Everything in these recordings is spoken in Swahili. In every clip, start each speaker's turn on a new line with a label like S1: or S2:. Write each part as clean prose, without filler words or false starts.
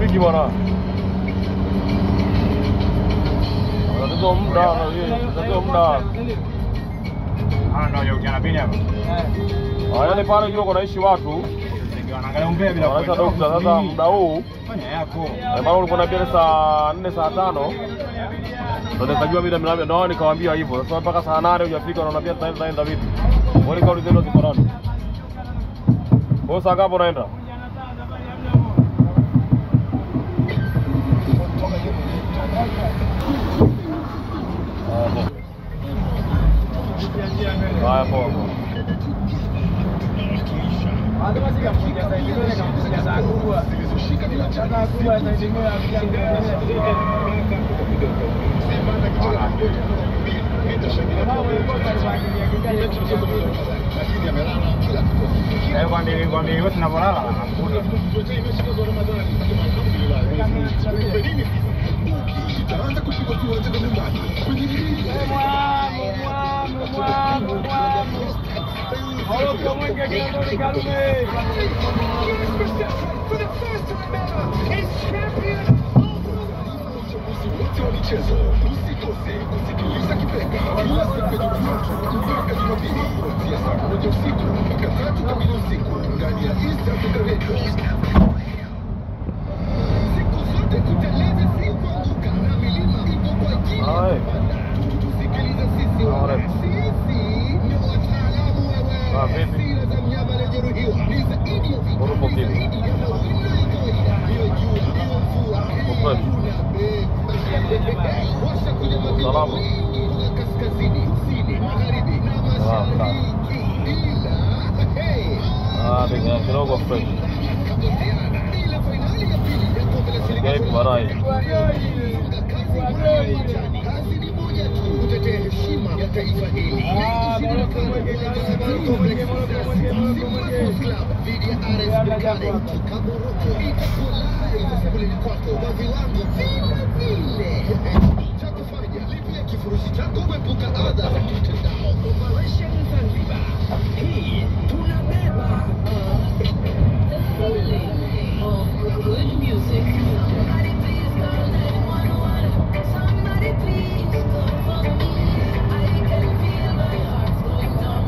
S1: Rafiki bwana. Ndio muda ndio muda.
S2: Ndio yaukiana pili hapa.
S1: Yaani pale juu kunaishi watu.
S2: Wanaangalia umbea bila
S1: kuelewa. Sasa sasa muda huu
S2: fanya yako.
S1: Maana ulikuwa unaambia saa 4 saa 5. Ndio nitajua mimi ndio nikawaambia hivyo. Sasa mpaka saa 8 hujafika na unaambia tutaenda vipi? Wale kauli zenu zifanana. Wewe saa ngapi unaenda? Haya poa. mambo. Dengan kidogo fresh. Gari barai.
S3: Good music. Somebody please call 911. Somebody please call for me. I can feel my heart going numb.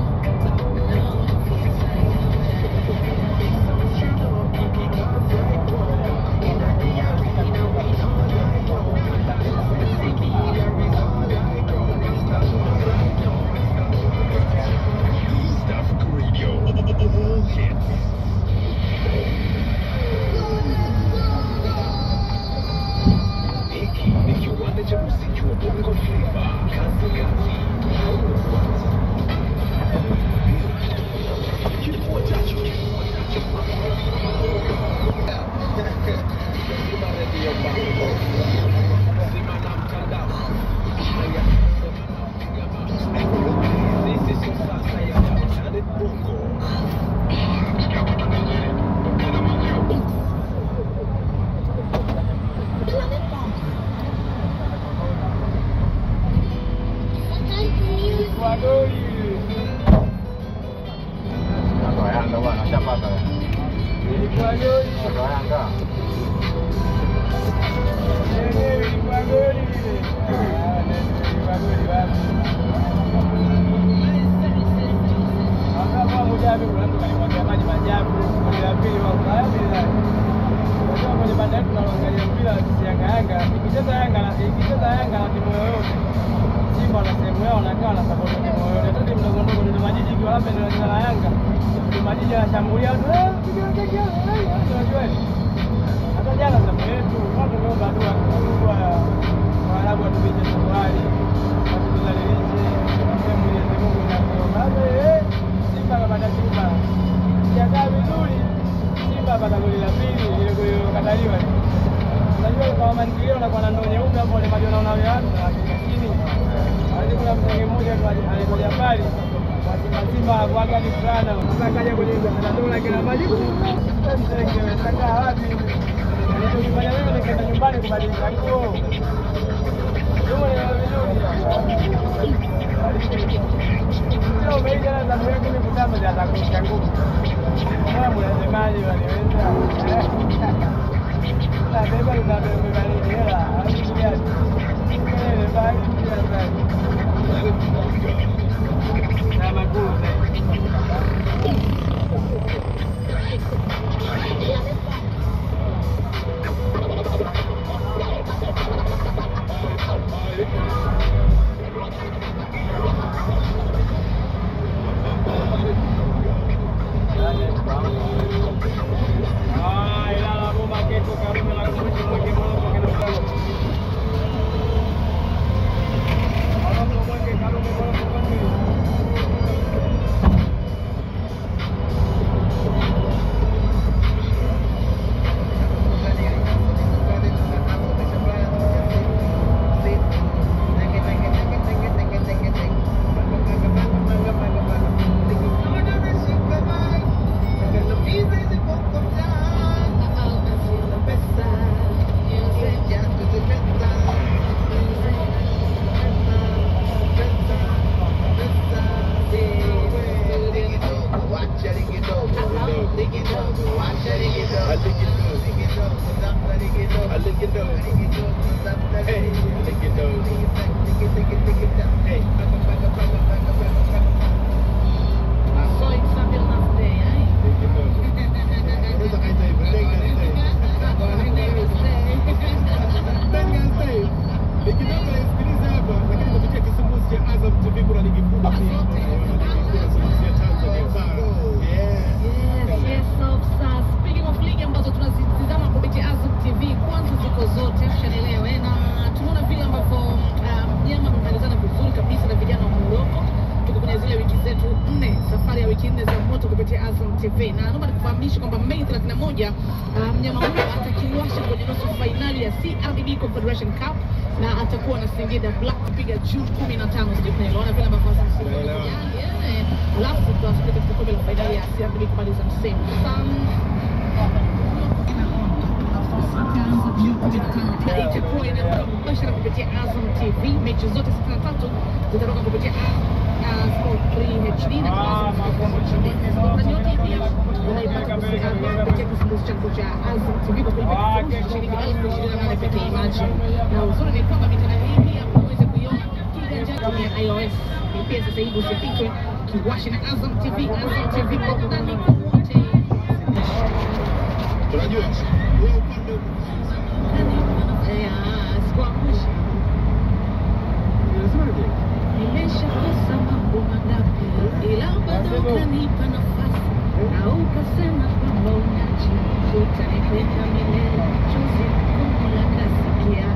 S3: Feels like
S4: kuwasha kwenye nusu fainali ya CRDB Confederation Cup na atakuwa na Singida Black kupiga June 15. Sijui unaelewana vile ambavyo sasa. Alafu tutawasili katika kombe la fainali ya CRDB kumaliza msimu. Itakuwa inaruka mubashara kupitia Azam TV. Mechi zote 63 zitaruka kupitia Sport 3 HD na Sport yote pia unaipata kupitia kifurushi chako cha Azam TV kwa kulipa shilingi 28,000 pekee. Imagine. Na uzuri ni kwamba mitandao hii pia unaweza kuiona kiganjani ya iOS. Pia sasa hivi usipitwe kiwashi na Azam TV. Azam TV kwa burudani wote.
S5: Unajua
S4: nimeshakosa mambo mangapi, ila bado ukanipa nafasi na ukasema kwamba unachi utanipenda milele. Chozi kumbu la kasikia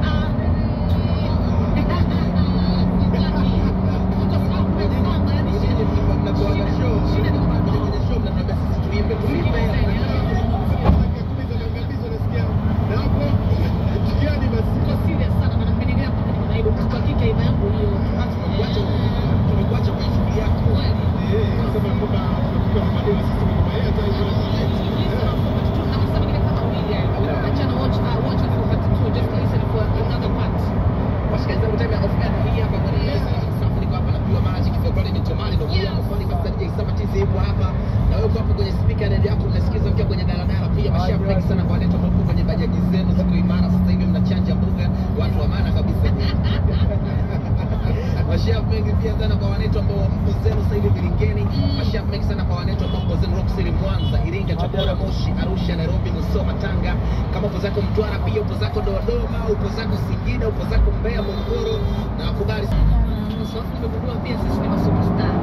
S5: Arusha, Nairobi, Musoma, Tanga. Kama upo zako Mtwara, pia upo zako Dodoma, upo zako Singida, upo zako Mbeya, Morogoro na kubali
S4: sasa nimegundua pia sisi ni superstar.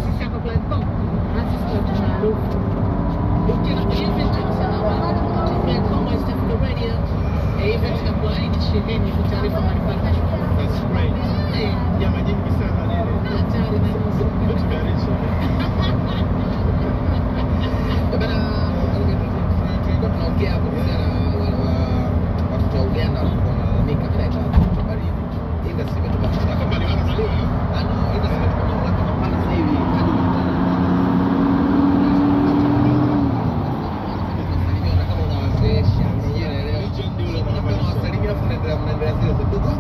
S4: Sisi hapa platform hata sisi tunaarufu. Ukiona kwenye event sana platform West Africa Radio, event na kwa aina sheheni kwa taarifa mbalimbali.
S5: That's great. Nyama nyingi sana nene.
S4: Hatari na
S5: tunaongea hapo kuhusiana na watoto wa Uganda wanalalamika bila watoto baridi. Hivi sisi tumetoka kama ni wanazaliwa. Hivi sisi tumetoka kama sasa hivi hadi mtaani. Kama unawazeesha, sijui naelewa. Kama unawasalimia afu mnaendelea zile ndugu.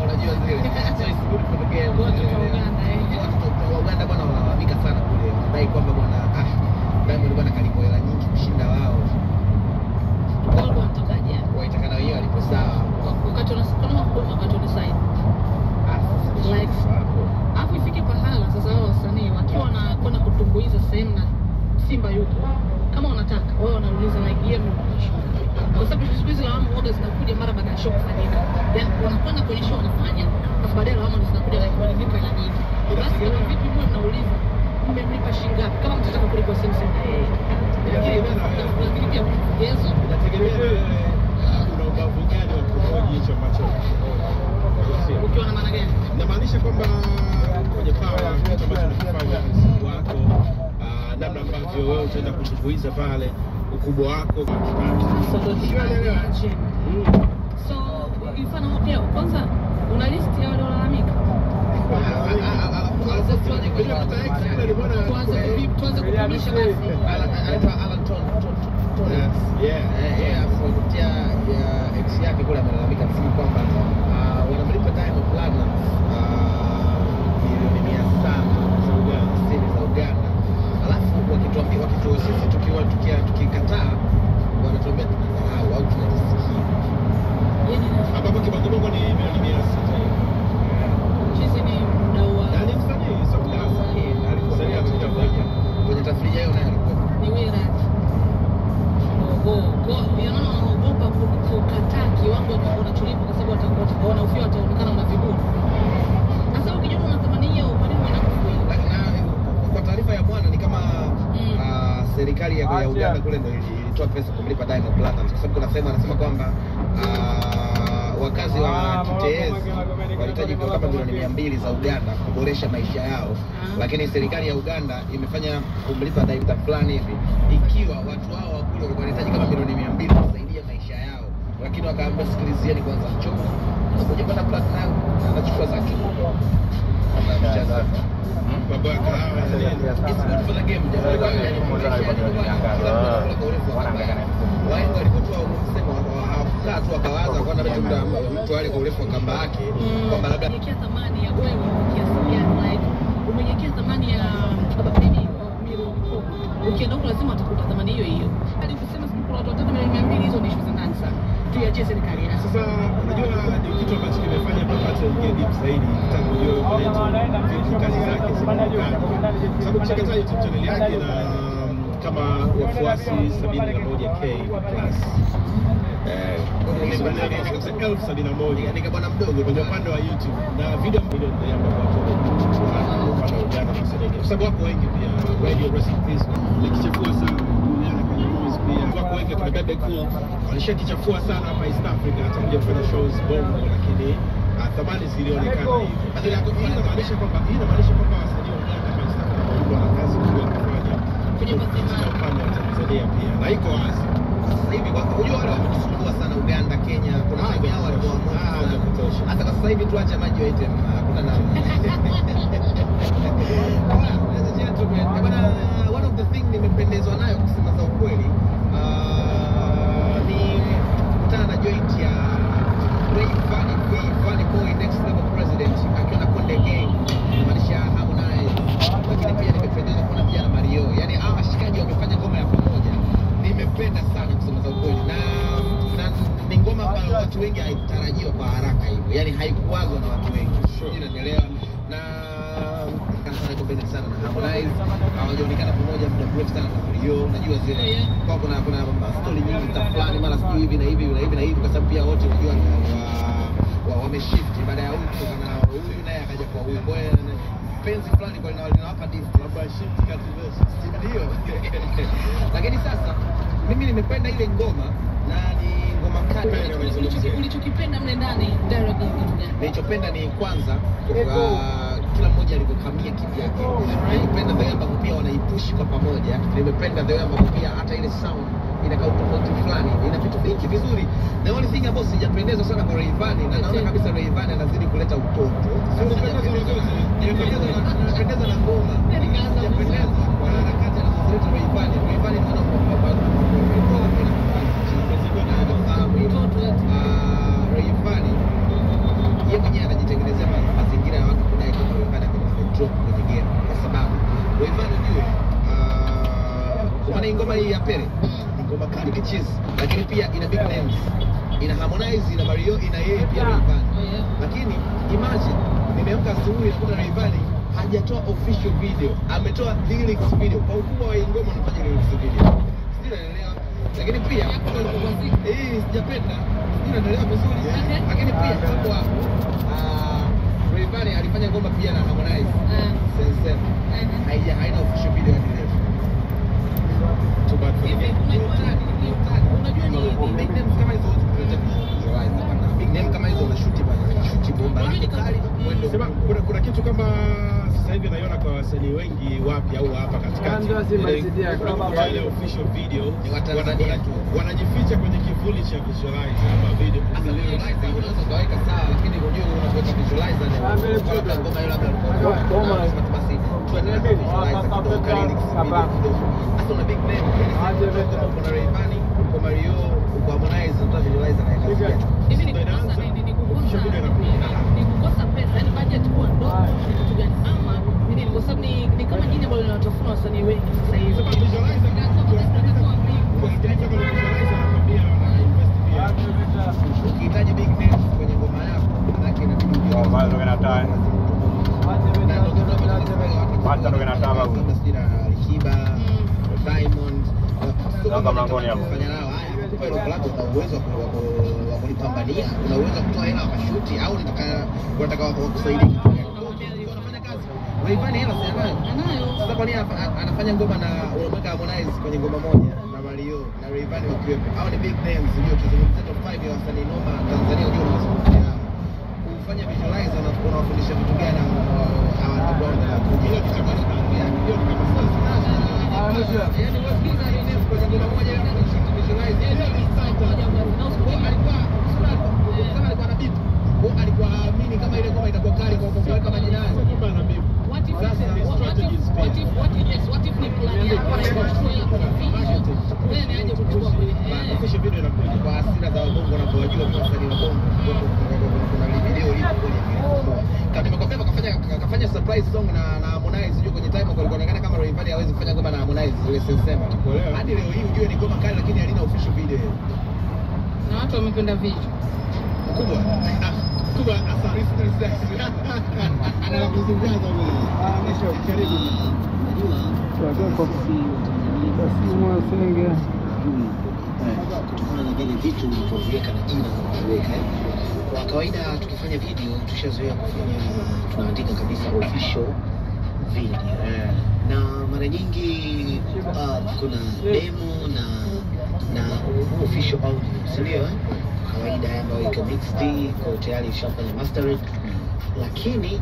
S5: Unajua zile. So it's good for the game. Watoto wa Uganda bwana wanalalamika sana kule. Wanadai kwamba bwana Diamond bwana kalipo hela nyingi kushinda wao.
S4: Wao wanatokaje?
S5: Waitakana hiyo alipo sawa.
S4: Wakati unasign. Like hapo ifike pahala sasa wao wasanii wakiwa na kwenda kutumbuiza sehemu na Simba yuko. Kama unataka wao wanauliza like yeye kwa sababu siku hizi lawama huaga zinakuja mara baada ya show kufanyika. Yaani wanakwenda kwenye show wanafanya. Kwa baadaye lawama zinakuja like walilipa hela nyingi. Basi vipi mwe mnauliza mmemlipa shilingi ngapi kama mtataka kulipwa sehemu sehemu. Lakini pia vigezo
S5: Inategemea una ubavu gani wa kuhoji hicho ambacho
S4: ukiwa na maana gani?
S5: inamaanisha kwamba kwenye power kitu ambacho unafanya msiku wako, namna ambavyo wewe utaenda kutumbuiza pale, ukubwa wako.
S4: So mfano hotel kwanza una list ya wale walalamika. Tuanze kutumisha basi.
S5: Kupitia ex yake kule amelalamika akisema kwamba wanamlipa Diamond Platnumz milioni 760 za Uganda, alafu wakituambia sisi tukikataa wanatuambia tunadharau au tunajisikia. Hapa kwa kibango ni milioni 600.
S4: Sisi ni mdau wa
S5: Yaani msanii sio alikuwa kwenye tafrija hiyo naye alikuwa
S4: ni wewe wanaogopa kukataa kiwango unacholipa kwa sababu wataona ufio wataonekana una viburi. Sasa ukijua una thamani hiyo kwa nini unakufuia?
S5: Kwa taarifa ya bwana ni kama serikali ya Uganda kule ndio ilitoa pesa kumlipa Diamond Platnumz kwa sababu anasema kwamba wakazi wa Kiteezi walihitaji kama milioni 200 za Uganda kuboresha maisha yao, lakini serikali ya Uganda imefanya kumlipa Diamond fulani hivi ikiwa watu hao wakule walikuwa yani kwanza mchomo. Anakuja bana Platinum anachukua zake. Anacheza.
S2: Baba kahawa
S5: It's good for the game. Wahenga walipotoa msemo hawakukaa tu wakawaza kwa nini mtu ale kwa urefu wa kamba yake kwamba labda
S4: umejekea thamani ya wewe kiasi gani, like umejekea thamani ya baby milioni 10. Ukienda huko lazima utakuta thamani hiyo hiyo. Hadi kusema siku kuna watu watatu milioni 200, hizo ni issue za ndani sana. Tuiachie serikali.
S2: sasa unajua ni kitu ambacho kimefanya Papato ingie deep zaidi tangu hiyo kuleta kazi zake sababu kuchakata YouTube channel yake na kama wafuasi 71k plus elfu 71
S5: ni kama bwana mdogo
S2: kwenye upande wa YouTube na video milioni ya kwa sababu wapo wengi pia radio recipes likichafua sana duniani kwenye news pia wapo wengi kwenye Bebe Cool walishakichafua sana hapa East Africa hata kuja kufanya shows bongo lakini thamani zilionekana hivi. Hii inamaanisha kwamba wasanii wa Uganda kama East Africa wana kazi kubwa kufanya kwenye upande wa Tanzania pia na iko wazi
S5: sasa hivi kwa unajua wale wametusumbua sana Uganda, Kenya, kuna sababu yao walikuwa
S2: ya kutosha.
S5: hata kwa sasa hivi tuache maji waite hakuna namna. Bwana, one of the thing nimependezwa nayo kusema za ukweli ni kutana na joint ya Rayvanny Boy Next Level President akiwa na Konde Gang inamaanisha Harmonize, lakini pia nimependezwa kuona pia na Mario, yani hawa washikaji wamefanya ngoma ya pamoja, nimependa sana kusema za ukweli na ni ngoma ambayo watu wengi haitarajiwa kwa haraka hivyo, yani haikuwazwa na watu wengi, unanielewa? Na sana kupenda sana na Harmonize, hawajaonekana pamoja muda mrefu sana na Mario, unajua zile kwa kuna story nyingi za fulani mara sijui hivi na hivi na hivi na hivi, kwa sababu pia wote unajua wameshift baada ya huyu kutoka na huyu naye akaja kwa huyu, kwa hiyo penzi fulani kwa linawapa distance labda shift kati ndio. Lakini sasa mimi nimependa ile ngoma na ni ngoma kali.
S4: Ulichokipenda mle ndani direct ni kitu gani?
S5: Nilichopenda ni kwanza kila mmoja alivyokamia kivyake. Nimependa the ambavyo pia wanaipush kwa pamoja. Nimependa the ambavyo pia hata ile sound inakaa tofauti fulani, ina vitu vingi vizuri. The only thing ambayo sijapendezwa sana kwa Rayvanny, na naona kabisa Rayvanny anazidi kuleta utoto. Nimependezwa na ngoma. Sijapendezwa kwa harakati anazoleta Rayvanny. Rayvanny naona Rayvanny yeye mwenyewe anajitengenezea mazingira ya watu kudai kama Rayvanny drop kwenye game, kwa sababu Rayvanny ndio kwa ngoma hii ya Pere ni ngoma kali kichizi, lakini pia ina big names, ina Harmonize, ina Mario, ina yeye pia Rayvanny. Lakini imagine nimeamka asubuhi na kuna Rayvanny hajatoa official video, ametoa lyrics video. Kwa ukubwa wa ngoma anafanya lyrics video, sio unaelewa? Lakini pia sijapenda, sio unaelewa vizuri. Lakini pia hapo hapo Rayvanny alifanya ngoma pia na Harmonize sense haina official video hadi leo. Unajua ni big names kama hizo big name kama hizo unashuti bana, shuti bomba kali mwendo.
S2: Sema kuna kitu kama sasa hivi naiona kwa wasanii wengi wapi au hapa katikati ile official video
S5: ni wa Tanzania tu
S2: wanajificha kwenye kivuli cha visualizer ama video.
S5: Sasa visualizer unaweza kuweka sawa, lakini unajua unaweka visualizer na labda ngoma ile labda basi tuendelee kwa visualizer kidogo lyrics video. Sasa una big name kuna Rayvanny, kwa Mario, kwa Harmonize, ndio visualizer na kazi yake.
S4: Hivi ni kukosa pesa, yani budget kwa ndogo kitu gani ama nini? Kwa sababu ni kama jina ambalo linatafuna wasanii wengi sasa hivi.
S2: Sasa visualizer
S5: ukihitaji big names kwenye ngoma yako, lakini inabidi ujue
S2: bado kinataka
S5: Kiba, Diamond,
S1: Kama mlangoni hapo.
S5: kufanya nao haya, kwa hiyo klabu una uwezo wa kulipambania, una uwezo kutoa hela wakashuti, au unataka wakusaidia kitu gani? Unafanya kazi. Rayvanny hela si anayo. Sasa kwa nini anafanya ngoma na unamweka Harmonize kwenye ngoma moja na Mario na Rayvanny wakiwepo? Hao ni big names, ndio kizungumzia top 5 ya wasanii noma Tanzania, ndio unaweza kufanya visualizer na unawafundisha vitu gani hawa ndio wanaenda kujua kitu kama hiyo kama sasa. Yaani wasikiza ni kwenye ngoma moja na visualizer alikuwa hasira za wabongo na kuwajua kwa wasanii wa bongo. Kuna video lipo kwenye video. Kama nimekwambia kafanya surprise song na Harmonize juu kwenye time kwa kuonekana kama Rayvanny hawezi kufanya ngoma na Harmonize ile sensema. Hadi leo hii ujue ni ngoma kali lakini halina official video.
S4: Na watu wamependa video.
S5: Kubwa. Kubwa asante sana. Anakuzungumza bwana. Nesho karibu.
S6: Najua kwa basi mwasenge
S5: kutokana na vile vitu vilivyoviweka na jina kuweka. Kwa kawaida tukifanya video tushazoea kufanya tunaandika kabisa official video. Na mara nyingi kuna demo na official audio, sio? Kawaida ambayo iko mixed kwa tayari ishafanya mastering, lakini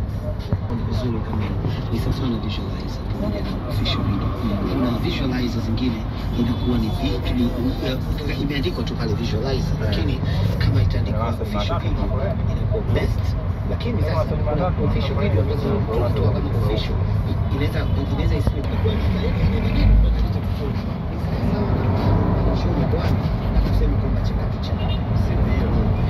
S5: ni vizuri kama ni sasa na visualizer pamoja na official video. Kuna visualizer zingine inakuwa ni vitu imeandikwa tu pale visualizer, lakini kama itaandikwa official video inakuwa best. Lakini sasa kuna official video ambazo tunatoa kama official inaweza isiwe kwa shule bwana na kusema kwamba chakatu chako.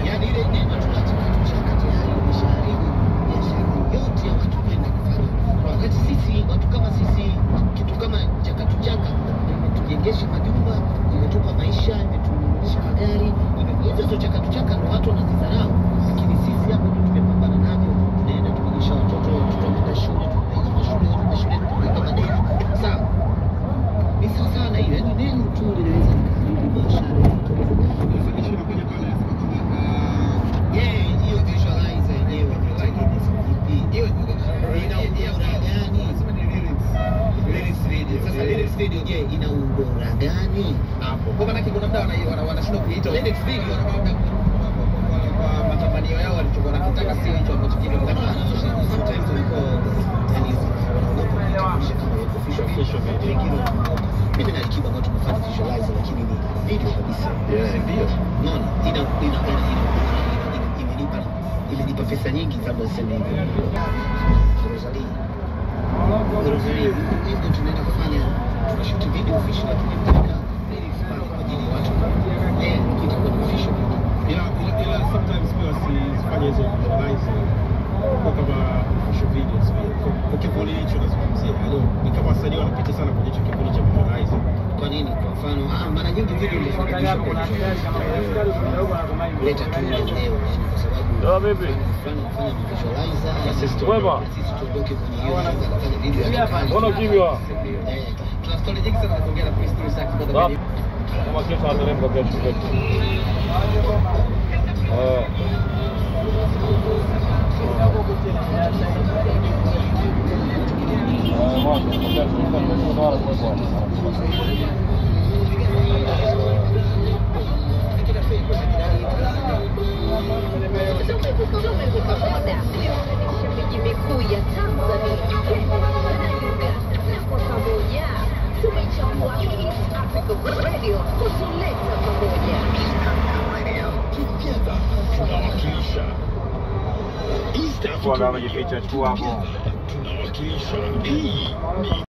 S5: Yaani ile neno tunachakatu chako tayari umeshaharibu biashara yote ya watu kwenda kufanya. Wakati sisi watu kama sisi kitu kama chakatu chaka tujengesha majumba, imetupa maisha, imetununulisha magari, hizo chakatu chaka ndio watu wanazidharau. Lakini sisi hapo ndio tumepambana navyo, tunaenda tumenyesha watoto tunaenda shule, tunaenda shule tunapeleka madeni. Sawa. Ni sawa na hiyo, yaani neno tu linaweza kuharibu biashara. Hiyo visualizer yenyewe ni like vipi? Hiyo ina ubora gani? Lyrics video. Sasa lyrics video je, ina ubora gani? Hapo. Kwa maana kuna mda wanashinda kuita lyrics video kwa matamanio yao walichokuwa wanataka sio hicho ambacho kinaonekana. Sometimes walikuwa yani wanaogopa kama official video. Mimi na Alikiba ambao tumefanya visualizer lakini ni video kabisa. Ndio. Naona imenipa pesa nyingi kabla sema hivyo. Rosalie ndio tunaenda kufanya tunashoot video official na tunapeleka lyrics pale kwa ajili ya watu. Itakuwa official. Ila sometimes pia sifanye hizo visualizer kwa kama official videos kwa kivuli hicho nazungumzia. Ni kama wasanii wanapita sana kwenye hicho kivuli cha visualizer. Kwa nini? Kwa mfano mara nyingi video ndio tunafanya leta tu leo kwa sababu
S1: baby
S5: kufanya visualizer
S1: sisi
S5: tuondoke kwenye hiyo kufanya video ya kali.
S1: Mbona kimya?
S5: Tuna story nyingi sana kuongea na Prince Sax kwa
S1: kama kesho atalemba kesho.
S3: miji mikuu ya Tanzania kwa pamoja tumechagua East Africa Radio kutuleta pamoja.
S2: Tunawakilisha East Africa.
S1: Tunawakilisha.